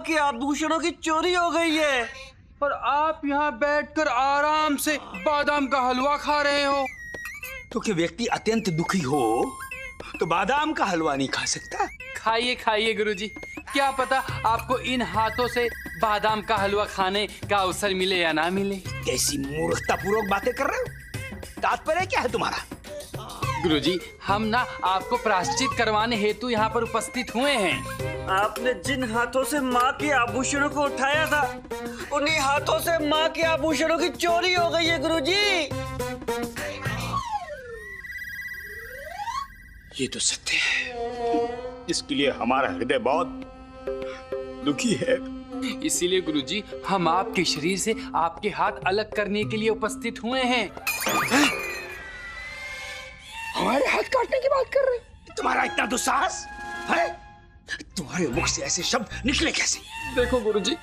के आभूषणों की चोरी हो गई है और आप यहाँ बैठकर आराम से बादाम का हलवा खा रहे हो। तो क्या व्यक्ति अत्यंत दुखी हो तो बादाम का हलवा नहीं खा सकता? खाइए खाइए गुरुजी, क्या पता आपको इन हाथों से बादाम का हलवा खाने का अवसर मिले या ना मिले। कैसी मूर्खतापूर्वक बातें कर रहे हो? तात्पर्य क्या है तुम्हारा? गुरुजी, हम ना आपको प्रायश्चित करवाने हेतु यहाँ पर उपस्थित हुए हैं। आपने जिन हाथों से माँ के आभूषणों को उठाया था, उन्हीं हाथों से माँ के आभूषणों की चोरी हो गई है गुरुजी। ये तो सत्य है, इसके लिए हमारा हृदय बहुत दुखी है। इसीलिए गुरुजी, हम आपके शरीर से आपके हाथ अलग करने के लिए उपस्थित हुए हैं। हमारे हाथ काटने की बात कर रहे हो? तुम्हारा इतना दुस्साहस है? तुम्हारे मुख से ऐसे शब्द निकले कैसे? देखो गुरुजी,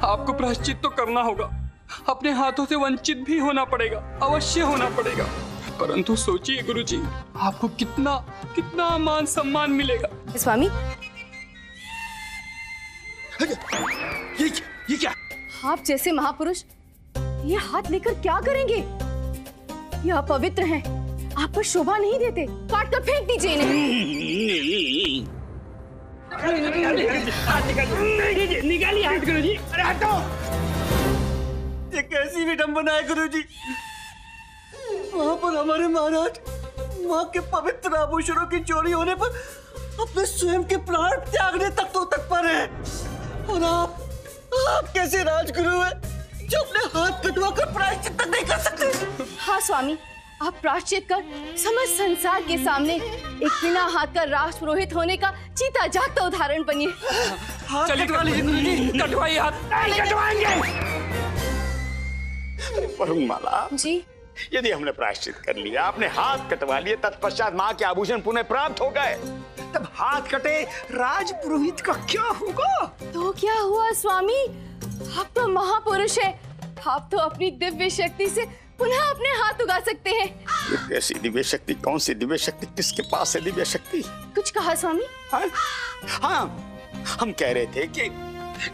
आपको प्रायश्चित तो करना होगा, अपने हाथों से वंचित भी होना पड़ेगा, अवश्य होना पड़ेगा। परंतु सोचिए गुरुजी, आपको कितना कितना मान सम्मान मिलेगा। स्वामी, ये क्या? आप जैसे महापुरुष ये हाथ लेकर क्या करेंगे? ये अपवित्र हैं, आप पर शोभा नहीं देते, काट कर फेंक दीजिए इन्हें। निकालिए हाथ गुरुजी। अरे हटो! ये कैसी विडंबना है गुरुजी? वहाँ पर हमारे महाराज माँ के पवित्र आभूषणों की चोरी होने पर अपने स्वयं के प्राण त्यागने तक तो तत्पर है, और आप कैसे राजगुरु हैं जो अपने हाथ कटवा कर प्रायश्चित तक नहीं कर सकते? हाँ स्वामी, आप प्रायश्चित कर समस्त संसार के सामने एक बिना हाथ का राजपुरोहित होने का जीता जागता उदाहरण बनिए। हाथ कटवा लीजिए गुरुजी। कटवाइए हाथ। नहीं कटवाएंगे। वरुणमाला जी, यदि हमने प्रायश्चित कर लिया, आपने हाथ कटवा लिए, तत्पश्चात माँ के आभूषण पुनः प्राप्त हो गए, तब हाथ कटे राजपुरोहित का क्या होगा? तो क्या हुआ स्वामी? आप तो महापुरुष है, आप तो अपनी दिव्य शक्ति से पुनः अपने हाथ उगा सकते हैं। कैसी दिव्य शक्ति? कौन सी दिव्य शक्ति? किसके पास है दिव्य शक्ति? कुछ कहा स्वामी? हाँ, हम कह रहे थे कि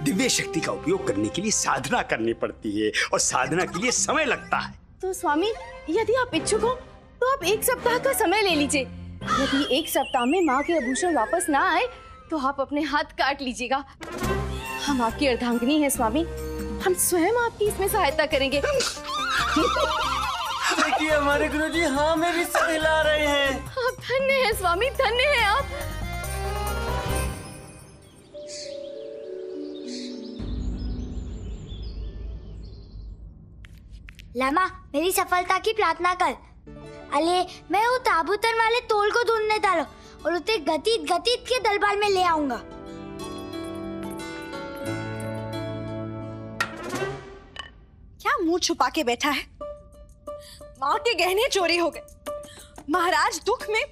दिव्य शक्ति का उपयोग करने के लिए साधना करनी पड़ती है, और साधना के लिए समय लगता है। तो स्वामी, यदि आप इच्छुक हो तो आप 1 सप्ताह का समय ले लीजिए। यदि 1 सप्ताह में माँ के आभूषण वापस ना आए तो आप अपने हाथ काट लीजिएगा। हम आपकी अर्धांगिनी हैं स्वामी, हम स्वयं आपकी इसमें सहायता करेंगे। देखिए हमारे गुरुजी हाँ में भी सर हिला रहे हैं। आप धन्य हैं स्वामी, धन्य हैं आप। लामा, मेरी सफलता की प्रार्थना कर। अले मैं वो ताबूतन वाले तोल को ढूंढने डालो और उसे गतित गतित के दरबार में ले आऊंगा। क्या मुंह छुपा के बैठा है? माँ के गहने चोरी हो गए, महाराज दुख में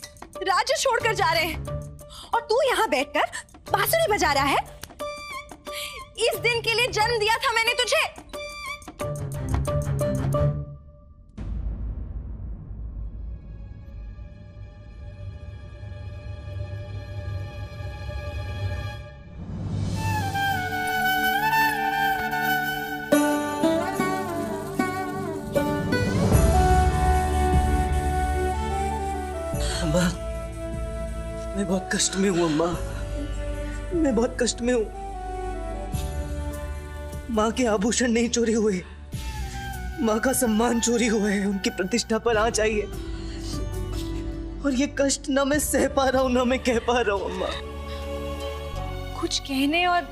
राज्य छोड़कर जा रहे हैं, और तू यहाँ बैठकर बांसुरी बजा रहा है। इस दिन के लिए जन्म दिया था मैंने तुझे। अम्मा, मैं बहुत कष्ट में हूँ अम्मा, मैं बहुत कष्ट में हूँ। माँ के आभूषण नहीं चोरी हुए, माँ का सम्मान चोरी हुआ है, उनकी प्रतिष्ठा पर आँच आई है, और ये कष्ट ना मैं सह पा रहा हूँ ना मैं कह पा रहा हूँ अम्मा। कुछ कहने और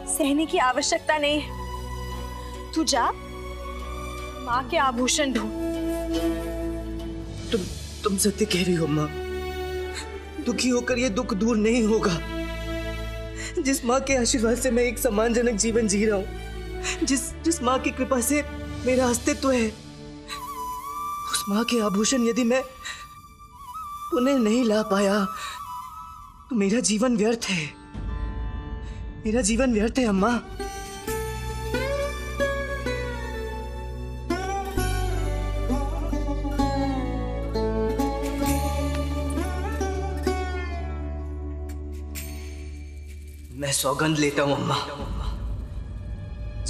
सहने की आवश्यकता नहीं है। तू जा, माँ के आभूषण ढूंढ। तुम सत्य कह रही हो अम्मा, दुखी होकर ये दुख दूर नहीं होगा। जिस माँ के आशीर्वाद से मैं एक सम्मानजनक जीवन जी रहा हूँ, जिस माँ की कृपा से मेरा अस्तित्व है, उस माँ के आभूषण यदि मैं उन्हें नहीं ला पाया तो मेरा जीवन व्यर्थ है, मेरा जीवन व्यर्थ है अम्मा। मैं सौगंध लेता हूँ अम्मा,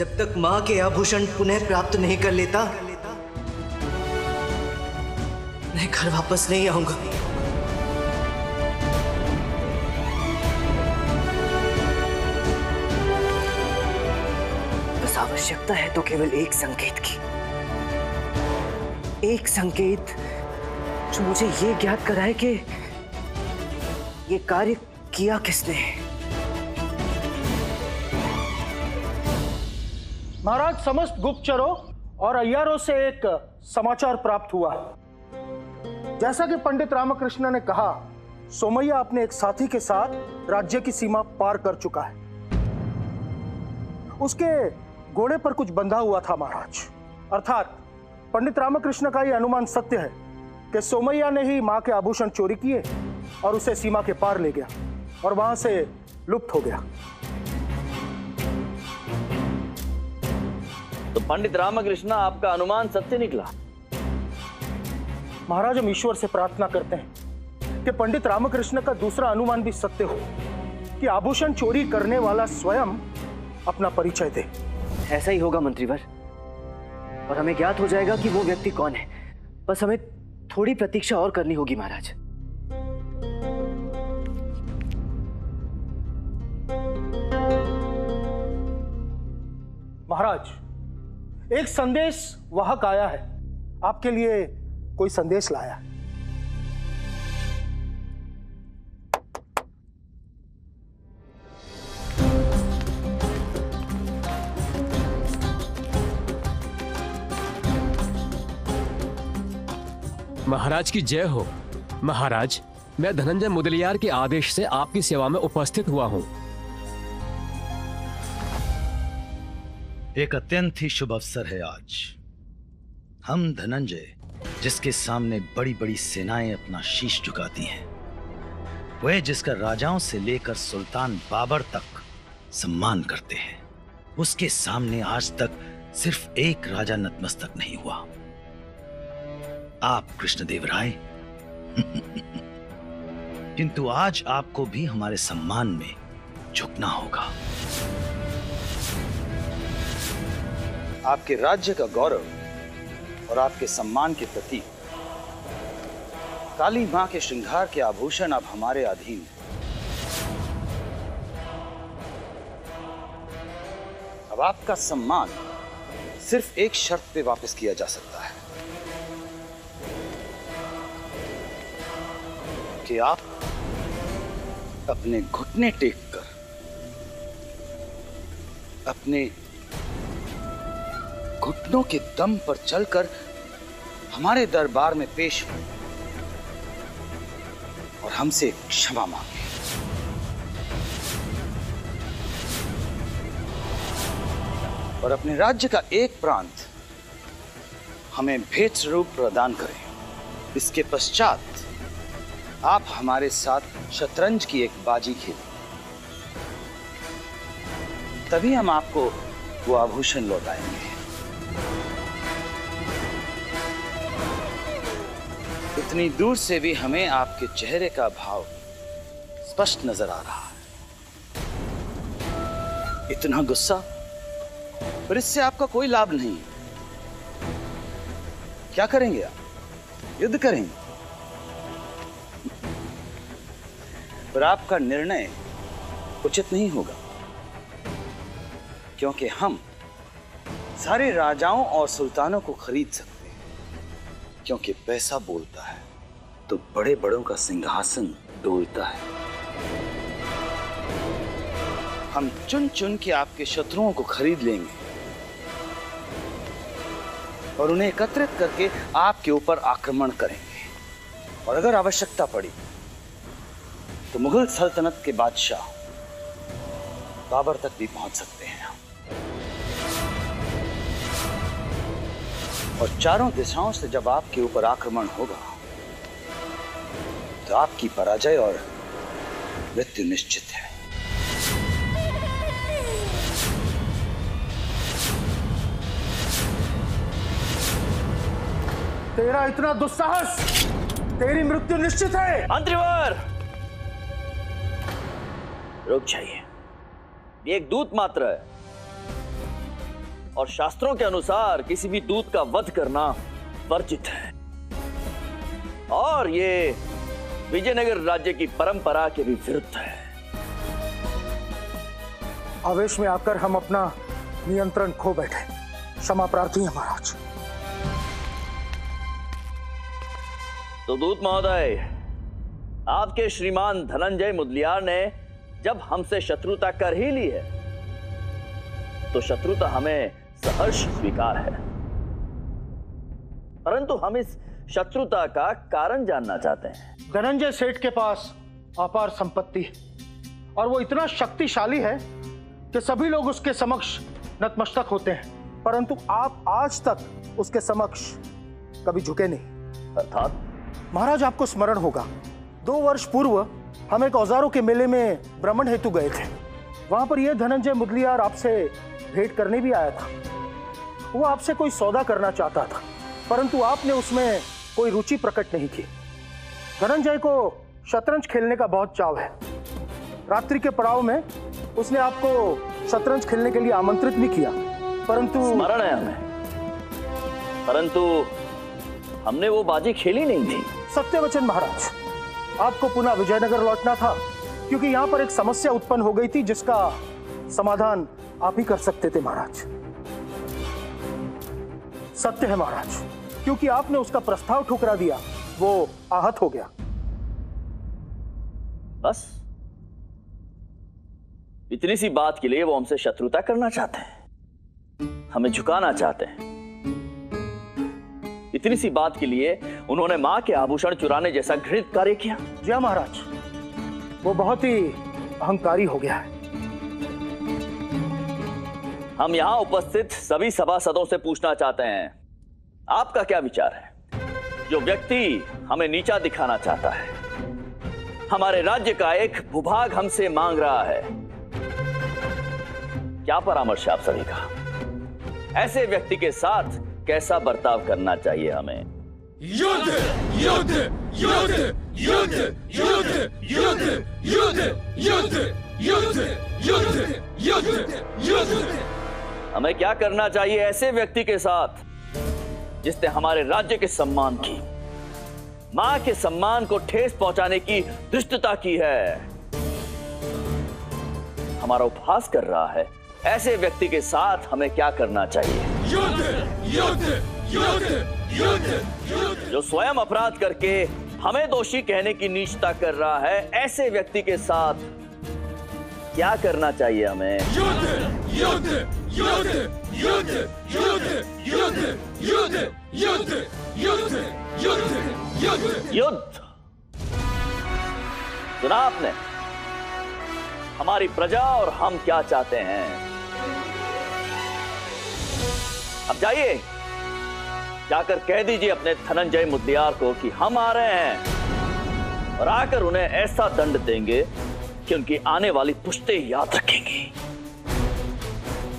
जब तक मां के आभूषण पुनः प्राप्त नहीं कर लेता मैं घर वापस नहीं आऊंगा। बस आवश्यकता है तो केवल एक संकेत की, एक संकेत जो मुझे ये ज्ञात कराए कि ये कार्य किया किसने। महाराज, समस्त गुप्तचरों और अय्यारों से एक समाचार प्राप्त हुआ। जैसा कि पंडित रामकृष्ण ने कहा, सोमैया अपने एक साथी के साथ राज्य की सीमा पार कर चुका है। उसके घोड़े पर कुछ बंधा हुआ था महाराज। अर्थात पंडित रामकृष्ण का यह अनुमान सत्य है कि सोमैया ने ही मां के आभूषण चोरी किए और उसे सीमा के पार ले गया और वहां से लुप्त हो गया। तो पंडित रामकृष्ण, आपका अनुमान सत्य निकला। महाराज, हम ईश्वर से प्रार्थना करते हैं कि पंडित रामकृष्ण का दूसरा अनुमान भी सत्य हो, कि आभूषण चोरी करने वाला स्वयं अपना परिचय दे। ऐसा ही होगा मंत्रीवर, और हमें ज्ञात हो जाएगा कि वो व्यक्ति कौन है। बस हमें थोड़ी प्रतीक्षा और करनी होगी महाराज। महाराज, एक संदेश वाहक आया है, आपके लिए कोई संदेश लाया है। महाराज की जय हो। महाराज, मैं धनंजय मुदलियार के आदेश से आपकी सेवा में उपस्थित हुआ हूं। एक अत्यंत ही शुभ अवसर है आज। हम धनंजय, जिसके सामने बड़ी बड़ी सेनाएं अपना शीश झुकाती हैं, वह जिसका राजाओं से लेकर सुल्तान बाबर तक सम्मान करते हैं, उसके सामने आज तक सिर्फ एक राजा नतमस्तक नहीं हुआ, आप कृष्णदेवराय। किंतु आज आपको भी हमारे सम्मान में झुकना होगा। आपके राज्य का गौरव और आपके सम्मान के प्रतीक काली मां के श्रृंगार के आभूषण अब हमारे अधीन हैं। अब आपका सम्मान सिर्फ एक शर्त पे वापस किया जा सकता है कि आप अपने घुटने टेक कर अपने घुटनों के दम पर चलकर हमारे दरबार में पेश हो और हमसे क्षमा मांगे। और अपने राज्य का एक प्रांत हमें भेंट स्वरूप प्रदान करें। इसके पश्चात आप हमारे साथ शतरंज की एक बाजी खेलें, तभी हम आपको वो आभूषण लौटाएंगे। इतनी दूर से भी हमें आपके चेहरे का भाव स्पष्ट नजर आ रहा है। इतना गुस्सा, पर इससे आपका कोई लाभ नहीं। क्या करेंगे आप? युद्ध करेंगे? पर आपका निर्णय उचित नहीं होगा, क्योंकि हम सारे राजाओं और सुल्तानों को खरीद सकते हैं, क्योंकि पैसा बोलता है तो बड़े बड़ों का सिंहासन डोलता है। हम चुन चुन के आपके शत्रुओं को खरीद लेंगे और उन्हें एकत्रित करके आपके ऊपर आक्रमण करेंगे, और अगर आवश्यकता पड़ी तो मुगल सल्तनत के बादशाह बाबर तक भी पहुंच सकते हैं। और चारों दिशाओं से जब आपके ऊपर आक्रमण होगा तो आपकी पराजय और मृत्यु निश्चित है। तेरा इतना दुस्साहस, तेरी मृत्यु निश्चित है। मंत्रीवर, रुक जाइए। ये एक दूत मात्र है। और शास्त्रों के अनुसार किसी भी दूत का वध करना वर्जित है और ये विजयनगर राज्य की परंपरा के भी विरुद्ध है। आवेश में आकर हम अपना नियंत्रण खो बैठे, क्षमा प्रार्थी हैं महाराज। तो दूत महोदय, आपके श्रीमान धनंजय मुदलियार ने जब हमसे शत्रुता कर ही ली है तो शत्रुता हमें सहर्ष स्वीकार है, परंतु हम इस शत्रुता का कारण जानना चाहते हैं। धनंजय सेठ के पास अपार संपत्ति है और वो इतना शक्तिशाली है कि सभी लोग उसके समक्ष नतमस्तक होते हैं, परंतु आप आज तक उसके समक्ष कभी झुके नहीं। अर्थात महाराज, आपको स्मरण होगा 2 वर्ष पूर्व हम एक औजारों के मेले में भ्रमण हेतु गए थे। वहां पर यह धनंजय मुदलियार आपसे भेंट करने भी आया था। वो आपसे कोई सौदा करना चाहता था, परंतु आपने उसमें कोई रुचि प्रकट नहीं की। धनंजय को शतरंज खेलने का बहुत चाव है। रात्रि के पड़ाव में उसने आपको शतरंज खेलने के लिए आमंत्रित भी किया, परंतु स्मरण है हमें, परंतु हमने वो बाजी खेली नहीं थी। सत्य वचन महाराज, आपको पुनः विजयनगर लौटना था क्योंकि यहाँ पर एक समस्या उत्पन्न हो गई थी जिसका समाधान आप ही कर सकते थे महाराज। सत्य है महाराज, क्योंकि आपने उसका प्रस्ताव ठुकरा दिया, वो आहत हो गया। बस इतनी सी बात के लिए वो हमसे शत्रुता करना चाहते हैं, हमें झुकाना चाहते हैं। इतनी सी बात के लिए उन्होंने मां के आभूषण चुराने जैसा घृणित कार्य किया। जी हाँ महाराज, वो बहुत ही अहंकारी हो गया है। हम यहां उपस्थित सभी सभासदों से पूछना चाहते हैं, आपका क्या विचार है? जो व्यक्ति हमें नीचा दिखाना चाहता है, हमारे राज्य का एक भूभाग हमसे मांग रहा है, क्या परामर्श है आप सभी का? ऐसे व्यक्ति के साथ कैसा बर्ताव करना चाहिए हमें? युद्ध युद्ध युद्ध युद्ध युद्ध युद्ध युद्ध युद्ध युद्ध युद्ध युद्ध युद्ध। हमें क्या करना चाहिए ऐसे व्यक्ति के साथ जिसने हमारे राज्य के सम्मान की, मां के सम्मान को ठेस पहुंचाने की धृष्टता की है, हमारा उपहास कर रहा है? ऐसे व्यक्ति के साथ हमें क्या करना चाहिए? युद्ध युद्ध युद्ध युद्ध युद्ध। जो स्वयं अपराध करके हमें दोषी कहने की नीचता कर रहा है, ऐसे व्यक्ति के साथ क्या करना चाहिए हमें? युद्ध युद्ध युद्ध युद्ध युद्ध युद्ध युद्ध युद्ध युद्ध युद्ध युद्ध युद्ध। सुना आपने? हमारी प्रजा और हम क्या चाहते हैं। अब जाइए, जाकर कह दीजिए अपने धनंजय मुदलियार को कि हम आ रहे हैं और आकर उन्हें ऐसा दंड देंगे कि उनकी आने वाली पुश्तें याद रखेंगी।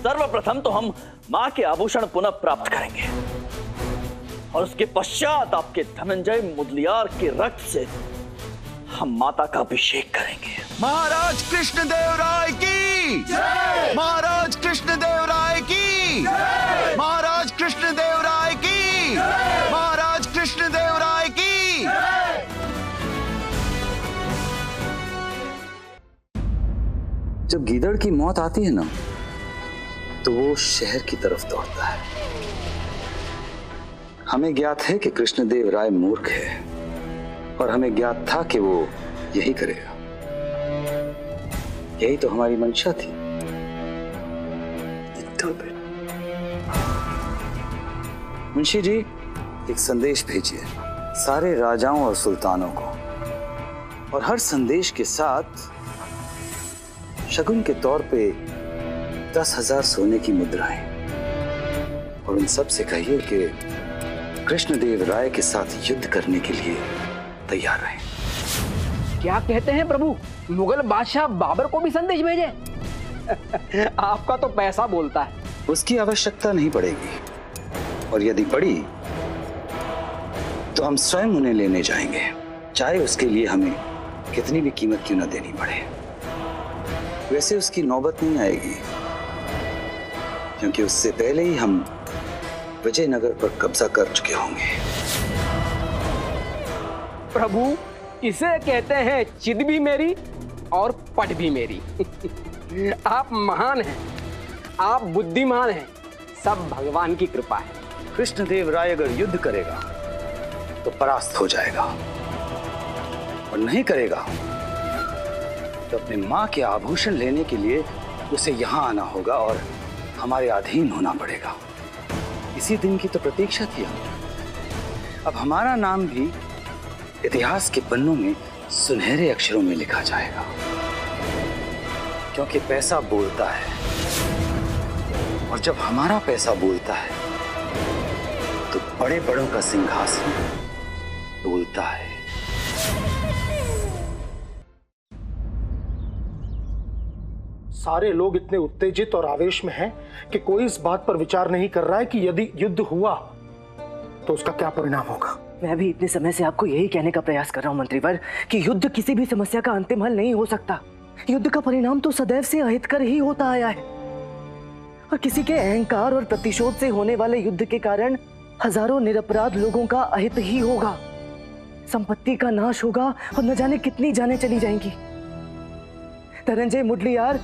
सर्वप्रथम तो हम मां के आभूषण पुनः प्राप्त करेंगे और उसके पश्चात आपके धनंजय मुदलियार के रक्त से हम माता का अभिषेक करेंगे। महाराज कृष्णदेव राय की जय! महाराज कृष्णदेव राय की जय! महाराज कृष्णदेव राय की जय! महाराज कृष्णदेव राय की जय! जब गीदड़ की मौत आती है ना, तो वो शहर की तरफ दौड़ता है। हमें ज्ञात है कि कृष्णदेव राय मूर्ख है और हमें ज्ञात था कि वो यही करेगा। यही तो हमारी मंशा थी। मुंशी जी, एक संदेश भेजिए सारे राजाओं और सुल्तानों को, और हर संदेश के साथ शगुन के तौर पे 10,000 सोने की मुद्राएं, और उन सब से कहिए कि कृष्णदेव राय के साथ युद्ध करने के लिए तैयार रहें। क्या कहते हैं प्रभु? मुगल बादशाह बाबर को भी संदेश भेजे? आपका तो पैसा बोलता है। उसकी आवश्यकता नहीं पड़ेगी, और यदि पड़ी तो हम स्वयं उन्हें लेने जाएंगे, चाहे उसके लिए हमें कितनी भी कीमत क्यों न देनी पड़े। वैसे उसकी नौबत नहीं आएगी, क्योंकि उससे पहले ही हम विजयनगर पर कब्जा कर चुके होंगे। प्रभु, इसे कहते हैं चिद भी मेरी और पट भी मेरी। आप महान हैं, आप बुद्धिमान हैं, सब भगवान की कृपा है। कृष्णदेव राय अगर युद्ध करेगा तो परास्त हो जाएगा, और नहीं करेगा तो अपनी मां के आभूषण लेने के लिए उसे यहां आना होगा और हमारे अधीन होना पड़ेगा। इसी दिन की तो प्रतीक्षा थी हमने। अब हमारा नाम भी इतिहास के पन्नों में सुनहरे अक्षरों में लिखा जाएगा, क्योंकि पैसा बोलता है, और जब हमारा पैसा बोलता है तो बड़े बड़ों का सिंहासन डोलता है। सारे लोग इतने उत्तेजित और आवेश में हैं कि कोई इस बात पर विचार नहीं कर रहा है कि यदि युद्ध हुआ तो उसका क्या परिणाम होगा। मैं भी इतने समय से आपको यही कहने का प्रयास कर रहा हूं मंत्रीवर कि युद्ध किसी भी समस्या का अंतिम हल नहीं हो सकता। युद्ध का परिणाम तो सदैव से अहितकर ही होता आया है, और किसी के अहंकार और प्रतिशोध से होने वाले युद्ध के कारण हजारों निरपराध लोगों का अहित ही होगा। संपत्ति का नाश होगा और न जाने कितनी जानें चली जाएंगी। धनंजय मुडलियार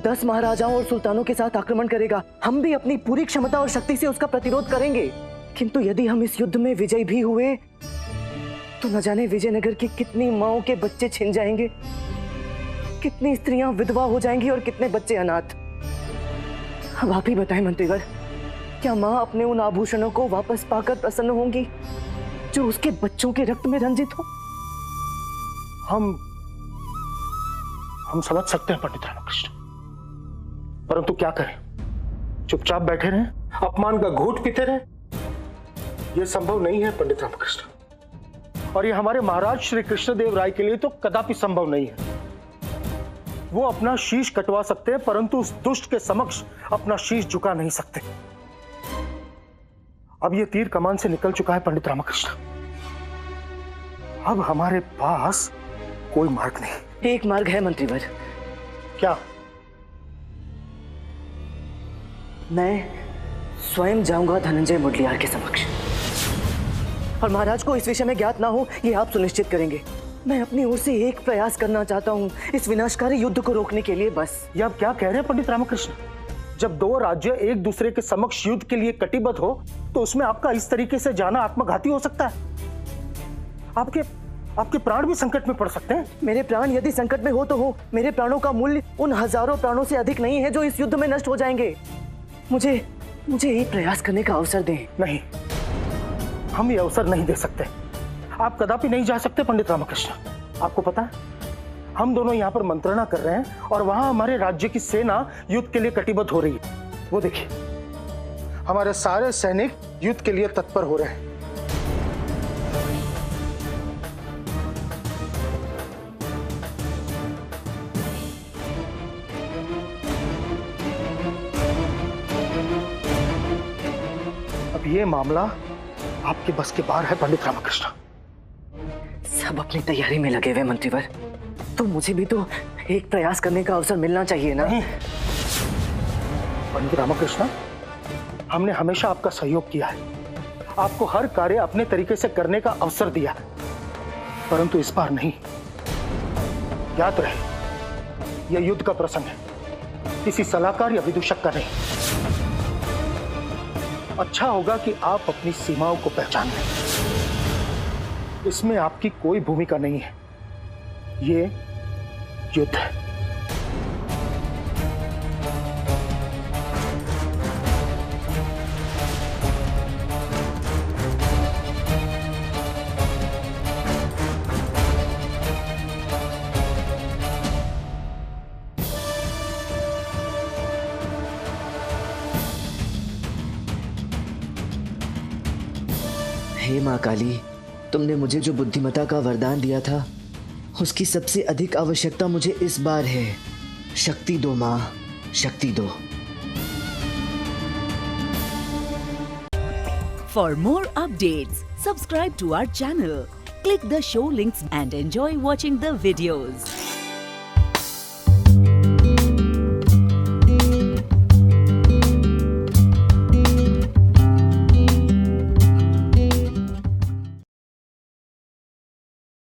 10 महाराजाओं और सुल्तानों के साथ आक्रमण करेगा। हम भी अपनी पूरी क्षमता और शक्ति से उसका प्रतिरोध करेंगे, किंतु यदि हम इस युद्ध में विजयी भी हुए तो न जाने विजयनगर की कितनी माओं के बच्चे छिन जाएंगे, कितनी स्त्रियां विधवा हो जाएंगी और कितने बच्चे अनाथ। अब आप ही बताएं मंत्रीवर, क्या माँ अपने उन आभूषणों को वापस पाकर प्रसन्न होंगी जो उसके बच्चों के रक्त में रंजित हो? हम समझ सकते हैं पंडित रामकृष्ण, परंतु क्या करें? चुपचाप बैठे रहें, अपमान का घूंट पीते रहें? यह संभव नहीं है पंडित रामकृष्ण, और यह हमारे महाराज श्री कृष्णदेव राय के लिए तो कदापि संभव नहीं है। वो अपना शीश कटवा सकते हैं, परंतु उस दुष्ट के समक्ष अपना शीश झुका नहीं सकते। अब यह तीर कमान से निकल चुका है पंडित रामकृष्ण, अब हमारे पास कोई मार्ग नहीं। एक मार्ग है मंत्रीवर। क्या? मैं स्वयं जाऊंगा धनंजय मुडलियार के समक्ष, और महाराज को इस विषय में ज्ञात ना हो ये आप सुनिश्चित करेंगे। मैं अपनी ओर से एक प्रयास करना चाहता हूँ इस विनाशकारी युद्ध को रोकने के लिए, बस। ये आप क्या कह रहे हैं पंडित रामकृष्ण? जब दो राज्य एक दूसरे के समक्ष युद्ध के लिए कटिबद्ध हो तो उसमें आपका इस तरीके से जाना आत्मघाती हो सकता है। आपके प्राण भी संकट में पड़ सकते हैं। मेरे प्राण यदि संकट में हो तो हो, मेरे प्राणों का मूल्य उन हजारों प्राणों से अधिक नहीं है जो इस युद्ध में नष्ट हो जाएंगे। मुझे एक प्रयास करने का अवसर दें। नहीं, हम ये अवसर नहीं दे सकते। आप कदापि नहीं जा सकते पंडित रामकृष्ण। आपको पता है, हम दोनों यहाँ पर मंत्रणा कर रहे हैं और वहां हमारे राज्य की सेना युद्ध के लिए कटिबद्ध हो रही है। वो देखिए, हमारे सारे सैनिक युद्ध के लिए तत्पर हो रहे हैं। अब ये मामला आपके बस के बाहर है पंडित रामकृष्ण। सब अपनी तैयारी में लगे हुए मंत्रीवर, तो मुझे भी तो एक प्रयास करने का अवसर मिलना चाहिए ना। पंडित रामकृष्ण, हमने हमेशा आपका सहयोग किया है, आपको हर कार्य अपने तरीके से करने का अवसर दिया है, परंतु इस बार नहीं। याद रहे, यह युद्ध का प्रसंग है, किसी सलाहकार या विदूषक का नहीं। अच्छा होगा कि आप अपनी सीमाओं को पहचान लें। इसमें आपकी कोई भूमिका नहीं है, ये युद्ध है। हे माँ काली, तुमने मुझे जो बुद्धिमता का वरदान दिया था उसकी सबसे अधिक आवश्यकता मुझे इस बार है। शक्ति दो माँ, शक्ति दो। For more updates, subscribe to our channel, click the show links and enjoy watching the videos.